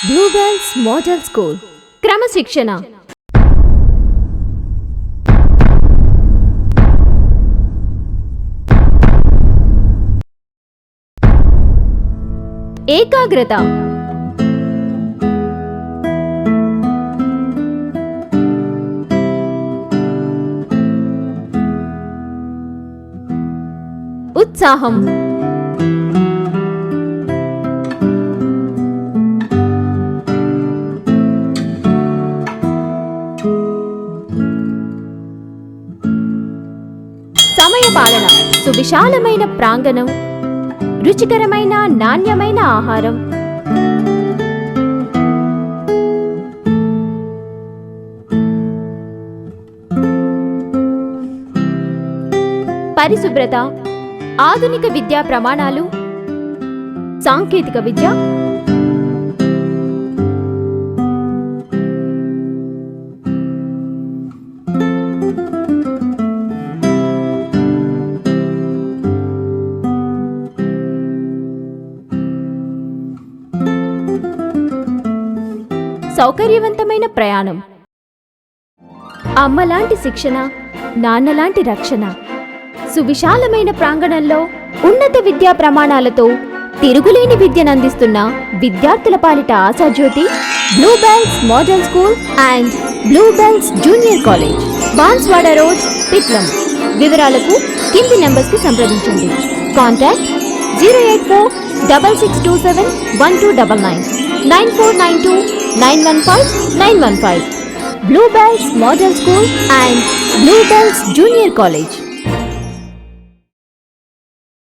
Bluebells model school క్రమశిక్షణ ఏకాగ్రత ఉత్సాహం సమయపాలన సువిశాలమైన ప్రాంగణం రుచికరమైన నాణ్యమైన ఆహారం పరిశుభ్రత ఆధునిక విద్యా ప్రమాణాలు సాంకేతిక విద్య సౌకర్యవంతమైన ప్రయాణం అమ్మలాంటి శిక్షణ నాన్నలాంటి రక్షణ సువిశాలమైన ప్రాంగణంలో ఉన్నత విద్యా ప్రమాణాలతో తిరుగులేని విద్యనందిస్తున్న విద్యార్థుల పాలిట ఆశాజ్యోతి Bluebells model school and Bluebells junior college, Banswada road, Pitlam. వివరాలకు కింది నంబర్స్ కి సంప్రదించండి. Contact 08466271299 9492915915. Bluebells Model School and Bluebells Junior College.